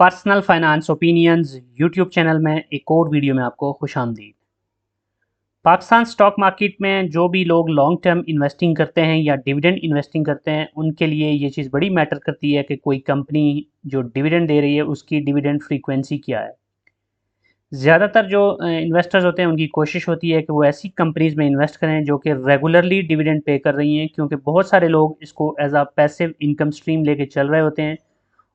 Personal finance opinions YouTube channel में एक और वीडियो में आपको खुशामदीद। पाकिस्तान स्टॉक मार्केट में जो भी लोग लॉन्ग टर्म इन्वेस्टिंग करते हैं या डिविडेंड इन्वेस्टिंग करते हैं उनके लिए ये चीज़ बड़ी मैटर करती है कि कोई कंपनी जो डिविडेंड दे रही है उसकी डिविडेंड फ्रीक्वेंसी क्या है। ज़्यादातर जो इन्वेस्टर्स होते हैं उनकी कोशिश होती है कि वो ऐसी कंपनीज़ में इन्वेस्ट करें जो कि रेगुलरली डिविडेंड पे कर रही हैं, क्योंकि बहुत सारे लोग इसको as a passive income stream लेके चल रहे होते हैं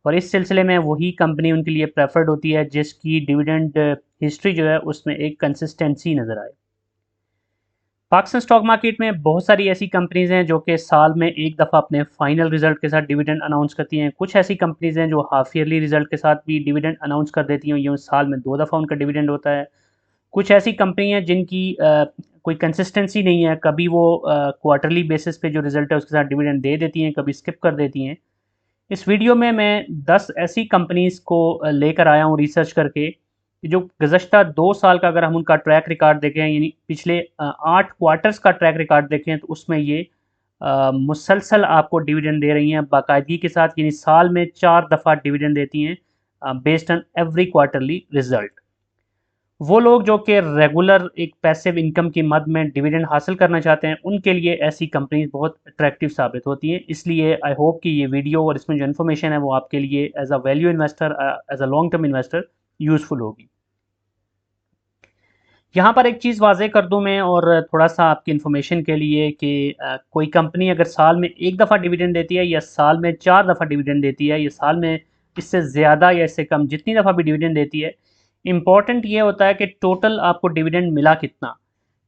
और इस सिलसिले में वही कंपनी उनके लिए प्रेफर्ड होती है जिसकी डिविडेंड हिस्ट्री जो है उसमें एक कंसिस्टेंसी नज़र आए। पाकिस्तान स्टॉक मार्केट में बहुत सारी ऐसी कंपनीज हैं जो कि साल में एक दफ़ा अपने फाइनल रिजल्ट के साथ डिविडेंड अनाउंस करती हैं। कुछ ऐसी कंपनीज हैं जो हाफ ईयरली रिजल्ट के साथ भी डिविडेंड अनाउंस कर देती हैं, ये साल में 2 दफ़ा उनका डिविडेंड होता है। कुछ ऐसी कंपनी हैं जिनकी कोई कंसिस्टेंसी नहीं है, कभी वो क्वार्टरली बेसिस पे जो रिजल्ट है उसके साथ डिविडेंड दे देती हैं, कभी स्किप कर देती हैं। इस वीडियो में मैं 10 ऐसी कंपनीज़ को लेकर आया हूँ रिसर्च करके, कि जो गुज़श्ता 2 साल का अगर हम उनका ट्रैक रिकॉर्ड देखें, यानी पिछले 8 क्वार्टर्स का ट्रैक रिकॉर्ड देखें, तो उसमें ये मुसलसल आपको डिविडेंड दे रही हैं बाकायदगी के साथ, यानी साल में 4 दफ़ा डिविडेंड देती हैं based on every quarterly result. वो लोग जो कि रेगुलर एक पैसिव इनकम की मद में डिविडेंड हासिल करना चाहते हैं उनके लिए ऐसी कंपनीज बहुत अट्रैक्टिव साबित होती हैं। इसलिए आई होप कि ये वीडियो और इसमें जो इन्फॉर्मेशन है वो आपके लिए as a value investor, as a long term investor useful होगी। यहाँ पर एक चीज़ वाज़ेह कर दूँ मैं, और थोड़ा सा आपकी इन्फॉर्मेशन के लिए, कि कोई कंपनी अगर साल में एक दफ़ा डिविडेंड देती है या साल में 4 दफ़ा डिविडेंड देती है या साल में इससे ज़्यादा या इससे कम जितनी दफ़ा भी डिविडेंड देती है, इम्पॉर्टेंट ये होता है कि टोटल आपको डिविडेंड मिला कितना।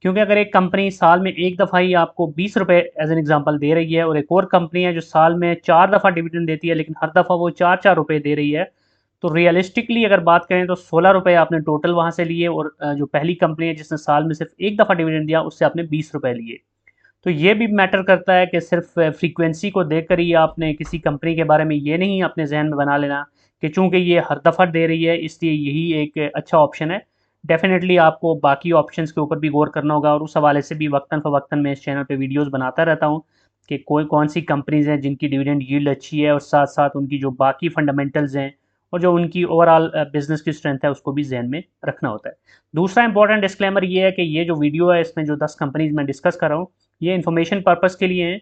क्योंकि अगर एक कंपनी साल में एक दफ़ा ही आपको 20 रुपये एज एन एग्जांपल दे रही है और एक और कंपनी है जो साल में 4 दफ़ा डिविडेंड देती है लेकिन हर दफ़ा वो 4-4 रुपये दे रही है, तो रियलिस्टिकली अगर बात करें तो 16 रुपये आपने टोटल वहाँ से लिए, और जो पहली कंपनी है जिसने साल में सिर्फ एक दफ़ा डिविडेंड दिया उससे आपने 20 रुपये लिए। तो ये भी मैटर करता है कि सिर्फ फ्रीक्वेंसी को देखकर ही आपने किसी कंपनी के बारे में ये नहीं अपने जहन में बना लेना कि चूंकि ये हर दफ़ा दे रही है इसलिए यही एक अच्छा ऑप्शन है। डेफिनेटली आपको बाकी ऑप्शंस के ऊपर भी गौर करना होगा, और उस हवाले से भी वक्तन फ़वक्तन मैं इस चैनल पे वीडियोस बनाता रहता हूँ कि कोई कौन सी कंपनीज़ हैं जिनकी डिविडेंड यील्ड अच्छी है और साथ साथ उनकी जो बाकी फंडामेंटल्स हैं और जो उनकी ओवरऑल बिजनेस की स्ट्रेंथ है उसको भी जहन में रखना होता है। दूसरा इंपॉर्टेंट डिस्क्लेमर ये है कि ये जो वीडियो है इसमें जो 10 कंपनीज मैं डिस्कस कर रहा हूँ ये इन्फॉर्मेशन पर्पस के लिए है।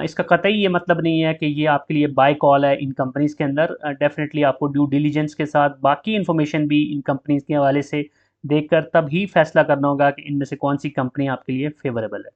इसका कतई ये मतलब नहीं है कि ये आपके लिए बाय कॉल है इन कंपनीज़ के अंदर। डेफिनेटली आपको ड्यू डिलीजेंस के साथ बाकी इन्फॉर्मेशन भी इन कंपनीज़ के हवाले से देखकर तब ही फैसला करना होगा कि इनमें से कौन सी कंपनी आपके लिए फेवरेबल है।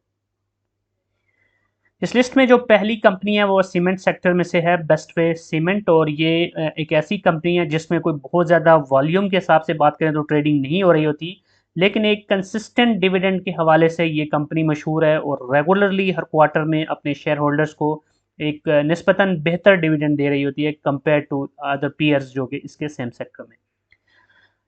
इस लिस्ट में जो पहली कंपनी है वो सीमेंट सेक्टर में से है, बेस्ट वे सीमेंट, और ये एक ऐसी कंपनी है जिसमें कोई बहुत ज़्यादा वॉल्यूम के हिसाब से बात करें तो ट्रेडिंग नहीं हो रही होती, लेकिन एक कंसिस्टेंट डिविडेंड के हवाले से ये कंपनी मशहूर है और रेगुलरली हर क्वार्टर में अपने शेयर होल्डर्स को एक निस्बतन बेहतर डिविडेंड दे रही होती है कंपेयर टू अदर पीयर्स जो कि इसके सेम सेक्टर में।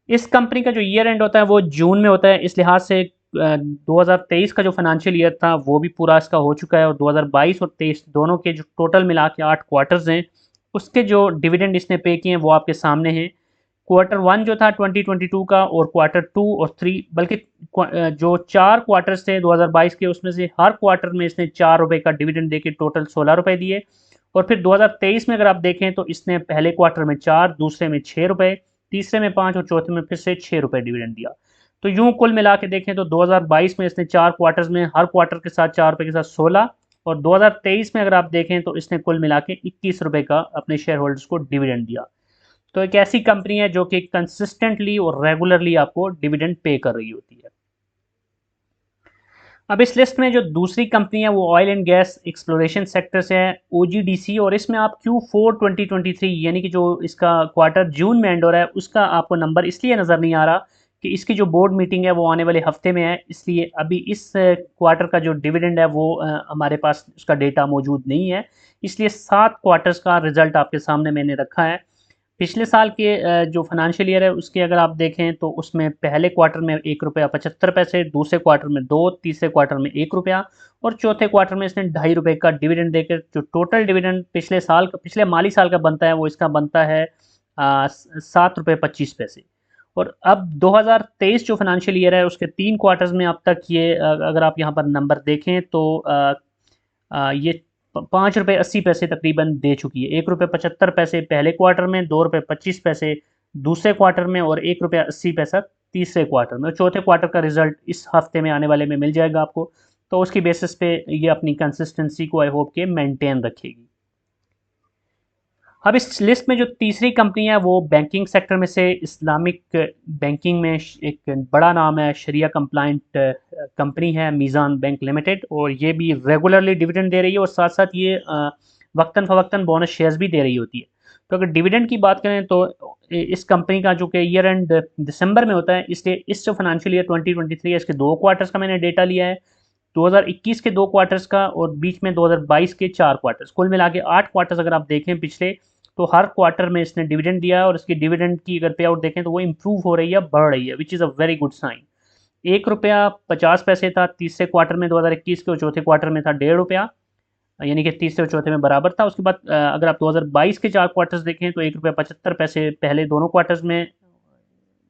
इस कंपनी का जो ईयर एंड होता है वो जून में होता है, इस लिहाज से 2023 का जो फाइनेंशियल ईयर था वो भी पूरा इसका हो चुका है, और 2022 और 23 दोनों के जो टोटल मिला के 8 क्वार्टर्स हैं उसके जो डिविडेंड इसने पे किए हैं वो आपके सामने हैं। क्वार्टर वन जो था 2022 का, और क्वार्टर टू और थ्री, बल्कि जो 4 क्वार्टर्स थे 2022 के उसमें से हर क्वार्टर में इसने 4 रुपये का डिविडेंड देके टोटल 16 रुपये दिए। और फिर 2023 में अगर आप देखें तो इसने पहले क्वार्टर में 4, दूसरे में 6 रुपये, तीसरे में 5 और चौथे में फिर से 6 रुपये डिविडेंड दिया। तो यूं कुल मिला के देखें तो 2022 में इसने 4 क्वार्टर्स में हर क्वार्टर के साथ 4 रुपये के साथ 16, और 2023 में अगर आप देखें तो इसने कुल मिला के 21 रुपये का अपने शेयर होल्डर्स को डिविडेंड दिया। तो एक ऐसी कंपनी है जो कि कंसिस्टेंटली और रेगुलरली आपको डिविडेंड पे कर रही होती है। अब इस लिस्ट में जो दूसरी कंपनी है वो oil and gas exploration sector से है, ओजीडीसी, और इसमें आप Q4 2023 यानी कि जो इसका क्वार्टर जून में एंड हो रहा है उसका आपको नंबर इसलिए नज़र नहीं आ रहा कि इसकी जो बोर्ड मीटिंग है वो आने वाले हफ्ते में है, इसलिए अभी इस क्वार्टर का जो डिविडेंड है वो हमारे पास उसका डेटा मौजूद नहीं है। इसलिए 7 क्वार्टर्स का रिजल्ट आपके सामने मैंने रखा है। पिछले साल के जो फाइनेंशियल ईयर है उसके अगर आप देखें तो उसमें पहले क्वार्टर में 1 रुपया 75 पैसे, दूसरे क्वार्टर में 2, तीसरे क्वार्टर में 1 रुपया, और चौथे क्वार्टर में इसने 2.5 रुपये का डिविडेंड देकर जो टोटल डिविडेंड पिछले साल का, पिछले माली साल का बनता है वो इसका बनता है 7 रुपये 25 पैसे। और अब 2023 जो फाइनेंशियल ईयर है उसके 3 क्वार्टर्स में अब तक ये अगर आप यहाँ पर नंबर देखें तो ये ₹5.80 तकरीबन दे चुकी है। ₹1.75 पहले क्वार्टर में, ₹2.25 दूसरे क्वार्टर में और ₹1.80 तीसरे क्वार्टर में। चौथे क्वार्टर का रिजल्ट इस हफ्ते में आने वाले में मिल जाएगा आपको, तो उसकी बेसिस पे ये अपनी कंसिस्टेंसी को आई होप के मेंटेन रखेगी। अब इस लिस्ट में जो तीसरी कंपनी है वो बैंकिंग सेक्टर में से इस्लामिक बैंकिंग में एक बड़ा नाम है, शरिया कंप्लाइंट कंपनी है मीज़ान बैंक लिमिटेड, और ये भी रेगुलरली डिविडेंड दे रही है और साथ साथ ये वक्तन फ़वक्तन बोनस शेयर्स भी दे रही होती है। तो अगर डिविडेंड की बात करें तो इस कंपनी का जो कि ईयर एंड दिसंबर में होता है, इसलिए इस जो फाइनेंशियल ईयर 2023 है इसके 2 क्वार्टर्स का मैंने डेटा लिया है, 2021 के 2 क्वार्टर्स का और बीच में 2022 के 4 क्वार्टर्स, कुल मिला के 8 क्वार्टर्स अगर आप देखें पिछले, तो हर क्वार्टर में इसने डिविडेंड दिया है और इसकी डिविडेंड की अगर पे आउट देखें तो वो इंप्रूव हो रही है, बढ़ रही है, which is a very good sign. ₹1.50 था तीसरे क्वार्टर में 2021 के, और चौथे क्वार्टर में था ₹1.5, यानी कि तीसरे और चौथे में बराबर था। उसके बाद अगर आप 2022 के 4 क्वार्टर्स देखें तो ₹1.75 पहले दोनों क्वार्टर्स में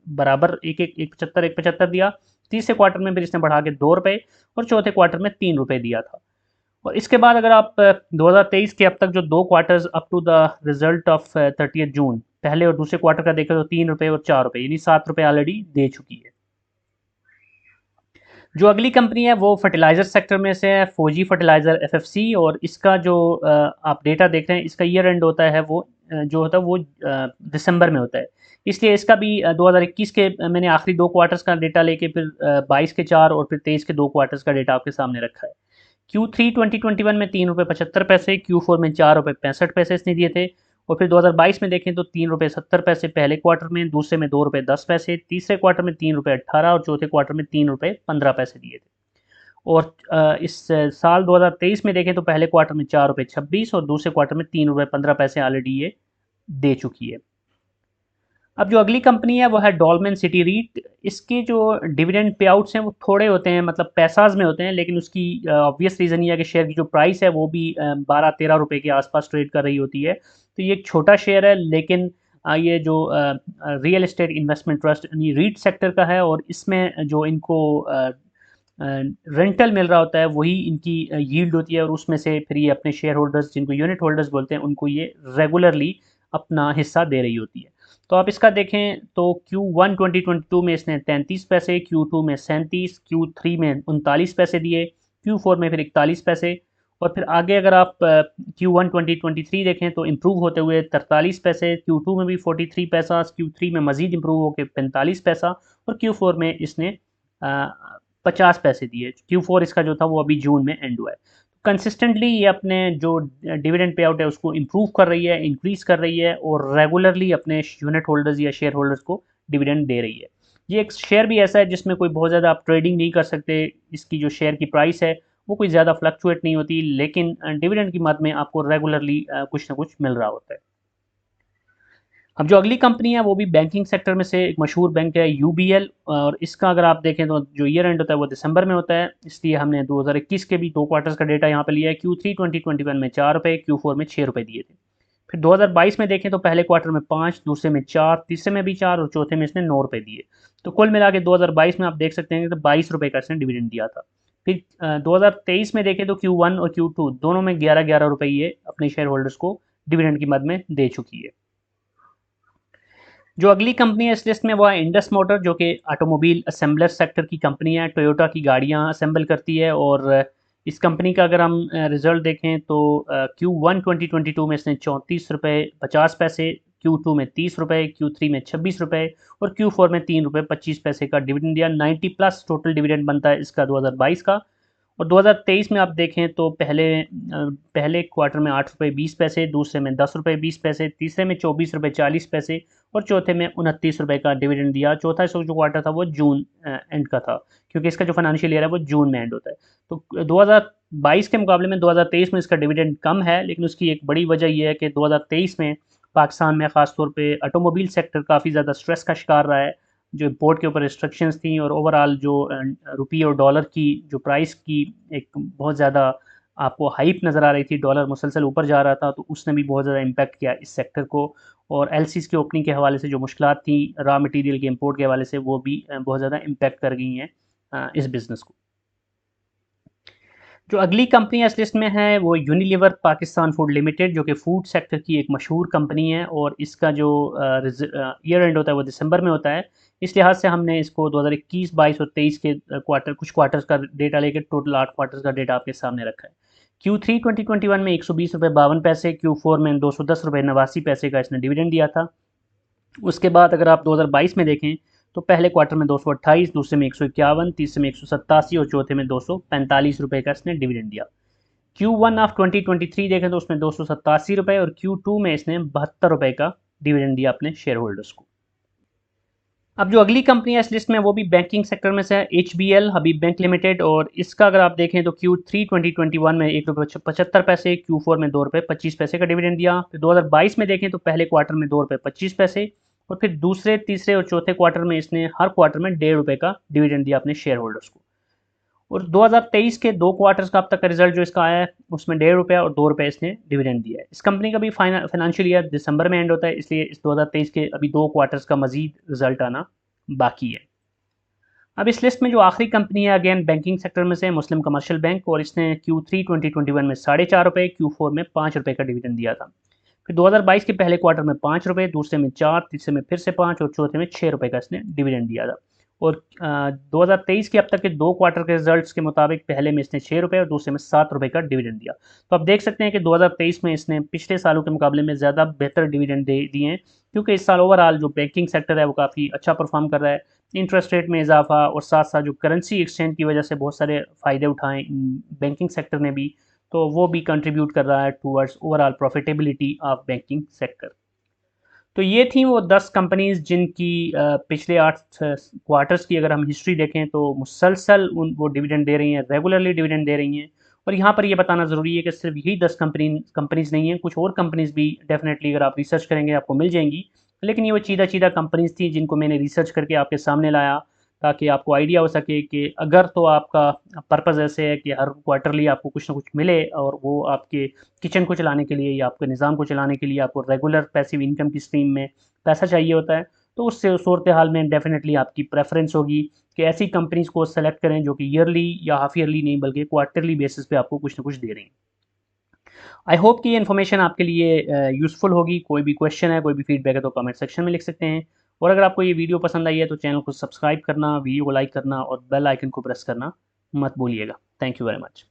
बराबर एक एक एक पचहत्तर एक पचहत्तर दिया, तीसरे क्वार्टर में फिर इसने बढ़ा के ₹2 और चौथे क्वार्टर में ₹3 दिया था। और इसके बाद अगर आप 2023 के अब तक जो 2 quarters up to the result of 30 June पहले और दूसरे क्वार्टर का देखें तो ₹3 और ₹4, यानी ₹7 ऑलरेडी दे चुकी है। जो अगली कंपनी है वो फर्टिलाइज़र सेक्टर में से है, फौजी फर्टिलाइज़र एफएफसी, और इसका जो आप डेटा देख रहे हैं इसका ईयर एंड होता है वो जो होता है वो दिसंबर में होता है, इसलिए इसका भी 2021 के मैंने आखिरी 2 क्वार्टर्स का डेटा लेके फिर 22 के 4 और फिर 23 के 2 क्वार्टर्स का डेटा आपके सामने रखा है। Q3 2021 में ₹3.75, Q4 में ₹4.65 इसने दिए थे, और फिर 2022 में देखें तो ₹3.70 पहले क्वार्टर में, दूसरे में ₹2.10, तीसरे क्वार्टर में ₹3.18 और चौथे क्वार्टर में ₹3.15 दिए थे। और इस साल 2023 में देखें तो पहले क्वार्टर में ₹4.26 और दूसरे क्वार्टर में ₹3.15 ऑलरेडी ये दे चुकी है। अब जो अगली कंपनी है वो है डॉलमेन सिटी रीट। इसके जो डिविडेंड पे आउट्स हैं वो थोड़े होते हैं, मतलब पैसाज में होते हैं, लेकिन उसकी ऑब्वियस रीज़न ये है कि शेयर की जो प्राइस है वो भी 12-13 रुपए के आसपास ट्रेड कर रही होती है। तो ये एक छोटा शेयर है, लेकिन ये जो रियल एस्टेट इन्वेस्टमेंट ट्रस्ट यानी रीट सेक्टर का है, और इसमें जो इनको रेंटल मिल रहा होता है वही इनकी यील्ड होती है, और उसमें से फिर ये अपने शेयर होल्डर्स, जिनको यूनिट होल्डर्स बोलते हैं, उनको ये रेगुलरली अपना हिस्सा दे रही होती है। तो आप इसका देखें तो Q1 2022 में इसने 33 पैसे, Q2 में 37, Q3 में 39 पैसे दिए, Q4 में फिर 41 पैसे, और फिर आगे अगर आप Q1 2023 देखें तो इम्प्रूव होते हुए 43 पैसे, Q2 में भी 43 पैसा, Q3 में मज़ीद इम्प्रूव होकर 45 पैसा, और Q4 में इसने 50 पैसे दिए। Q4 इसका जो था वो अभी जून में एंड हुआ है। कंसिस्टेंटली ये अपने जो डिविडेंड पे आउट है उसको इम्प्रूव कर रही है, इंक्रीज़ कर रही है, और रेगुलरली अपने यूनिट होल्डर्स या शेयर होल्डर्स को डिविडेंड दे रही है। ये एक शेयर भी ऐसा है जिसमें कोई बहुत ज़्यादा आप ट्रेडिंग नहीं कर सकते, इसकी जो शेयर की प्राइस है वो कोई ज़्यादा फ्लक्चुएट नहीं होती, लेकिन डिविडेंड की मद में आपको रेगुलरली कुछ ना कुछ मिल रहा होता है। अब जो अगली कंपनी है वो भी बैंकिंग सेक्टर में से एक मशहूर बैंक है यूबीएल, और इसका अगर आप देखें तो जो ईयर एंड होता है वो दिसंबर में होता है, इसलिए हमने 2021 के भी 2 क्वार्टर्स का डेटा यहाँ पे लिया है। Q3 2021 में ₹4, Q4 में ₹6 दिए थे। फिर 2022 में देखें तो पहले क्वार्टर में 5, दूसरे में 4, तीसरे में भी 4 और चौथे में इसने ₹9 दिए। तो कुल मिला के 2022 में आप देख सकते हैं कि तो ₹22 का इसने डिविडेंड दिया था। फिर 2023 में देखें तो Q1 और Q2 दोनों में 11-11 रुपये ये अपने शेयर होल्डर्स को डिविडेंड की मद में दे चुकी है। जो अगली कंपनी है इस लिस्ट में वो है इंडस मोटर, जो कि ऑटोमोबाइल असेंबलर सेक्टर की कंपनी है, टोयोटा की गाड़ियां असेंबल करती है। और इस कंपनी का अगर हम रिजल्ट देखें तो Q1 2022 में इसने ₹34.50, Q2 में ₹30, Q3 में ₹26 और Q4 में ₹3.25 का डिविडेंड दिया। 90+ टोटल डिविडेंड बनता है इसका 2022 का। और 2023 में आप देखें तो पहले क्वार्टर में ₹8.20, दूसरे में ₹10.20, तीसरे में ₹24.40 और चौथे में ₹29 का डिविडेंड दिया। चौथा जो क्वार्टर था वो जून एंड का था, क्योंकि इसका जो फाइनेंशियल ईयर है वो जून में एंड होता है। तो 2022 के मुकाबले में 2023 में इसका डिविडेंड कम है, लेकिन उसकी एक बड़ी वजह यह है कि 2023 में पाकिस्तान में ख़ासतौर पे ऑटोमोबाइल सेक्टर काफ़ी ज़्यादा स्ट्रेस का शिकार रहा है, जो इम्पोर्ट के ऊपर रिस्ट्रिक्शंस थी, और ओवरऑल जो रुपये और डॉलर की जो प्राइस की एक बहुत ज़्यादा आपको हाइप नज़र आ रही थी, डॉलर मुसलसल ऊपर जा रहा था, तो उसने भी बहुत ज़्यादा इम्पैक्ट किया इस सेक्टर को। और एलसीज़ की ओपनिंग के हवाले से जो मुश्किलात थी रॉ मटेरियल के इंपोर्ट के हवाले से, वो भी बहुत ज़्यादा इम्पैक्ट कर गई हैं इस बिज़नेस को। जो अगली कंपनी इस लिस्ट में है वो यूनिलीवर पाकिस्तान फूड लिमिटेड, जो कि फूड सेक्टर की एक मशहूर कंपनी है और इसका जो ईयर एंड होता है वो दिसंबर में होता है। इस लिहाज से हमने इसको 2021, 22 और 23 के कुछ क्वार्टर्स का डेटा लेकर टोटल 8 क्वार्टर्स का डेटा आपके सामने रखा है। Q3 2021 में 120 रुपये 52 पैसे, Q4 में 210 रुपये 89 पैसे का इसने डिविडेंड दिया था। उसके बाद अगर आप 2022 में देखें तो पहले क्वार्टर में 228, दूसरे में 151, तीसरे में 187 और चौथे में 245 रुपये का इसने डिविडेंड दिया। Q1 ऑफ 2023 देखें तो उसमें 287 रुपये और Q2 में इसने 72 रुपये का डिविडेंड दिया अपने शेयर होल्डर्स को। अब जो अगली कंपनी है इस लिस्ट में वो भी बैंकिंग सेक्टर में से है, HBL हबीब बैंक लिमिटेड, और इसका अगर आप देखें तो Q3 2021 में 1 रुपये 75 पैसे, Q4 में 2 रुपये 25 पैसे का डिविडेंड दिया। फिर 2022 में देखें तो पहले क्वार्टर में 2 रुपये 25 पैसे और फिर दूसरे, तीसरे और चौथे क्वार्टर में इसने हर क्वार्टर में 1.5 रुपये का डिविडेंड दिया अपने शेयर होल्डर्स को। और 2023 के 2 क्वार्टर्स का अब तक का रिजल्ट जो इसका आया है उसमें 1.5 रुपये और 2 रुपये इसने डिविडेंड दिया है। इस कंपनी का भी फाइनेंशियल ईयर दिसंबर में एंड होता है, इसलिए इस 2023 के अभी 2 क्वार्टर्स का मजीद रिजल्ट आना बाकी है। अब इस लिस्ट में जो आखिरी कंपनी है अगेन बैंकिंग सेक्टर में से मुस्लिम कमर्शियल बैंक, और इसने Q3 2021 में 4.5 रुपये, Q4 में 5 रुपये का डिविडेंड दिया था। फिर 2022 के पहले क्वार्टर में 5 रुपये, दूसरे में 4, तीसरे में फिर से 5 और चौथे में 6 रुपये का इसने डिविडेंड दिया था। और 2023 के अब तक के 2 क्वार्टर के रिजल्ट्स के मुताबिक पहले में इसने 6 रुपये और दूसरे में 7 रुपये का डिविडेंड दिया। तो आप देख सकते हैं कि 2023 में इसने पिछले सालों के मुकाबले में ज़्यादा बेहतर डिविडेंड दिए हैं, क्योंकि इस साल ओवरऑल जो बैंकिंग सेक्टर है वो काफ़ी अच्छा परफॉर्म कर रहा है। इंटरेस्ट रेट में इजाफा और साथ साथ जो करेंसी एक्सचेंज की वजह से बहुत सारे फ़ायदे उठाएँ बैंकिंग सेक्टर ने भी, तो वो भी कंट्रीब्यूट कर रहा है towards overall profitability of banking sector. तो ये थी वो 10 कंपनीज़ जिनकी पिछले 8 क्वार्टर्स की अगर हम हिस्ट्री देखें तो मुसलसल वो डिविडेंड दे रही हैं, रेगुलरली डिविडेंड दे रही हैं। और यहाँ पर ये बताना ज़रूरी है कि सिर्फ यही 10 कंपनीज़ नहीं हैं, कुछ और कंपनीज़ भी डेफिनेटली अगर आप रिसर्च करेंगे आपको मिल जाएंगी। लेकिन ये वो चीदा चीदा कंपनीज़ थी जिनको मैंने रिसर्च करके आपके सामने लाया, ताकि आपको आइडिया हो सके कि अगर तो आपका पर्पज़ ऐसे है कि हर क्वार्टरली आपको कुछ ना कुछ मिले और वो आपके किचन को चलाने के लिए या आपके निज़ाम को चलाने के लिए आपको रेगुलर पैसिव इनकम की स्ट्रीम में पैसा चाहिए होता है, तो उससे सूरत हाल में डेफिनेटली आपकी प्रेफरेंस होगी कि ऐसी कंपनीज़ को सेलेक्ट करें जो कि ईयरली या हाफ ईयरली नहीं बल्कि क्वार्टरली बेसिस पे आपको कुछ ना कुछ दे रही हैं। आई होप कि ये इन्फॉर्मेशन आपके लिए यूज़फुल होगी। कोई भी क्वेश्चन है, कोई भी फीडबैक है तो कमेंट सेक्शन में लिख सकते हैं। और अगर आपको ये वीडियो पसंद आई है तो चैनल को सब्सक्राइब करना, वीडियो को लाइक करना और बेल आइकन को प्रेस करना मत भूलिएगा। Thank you very much.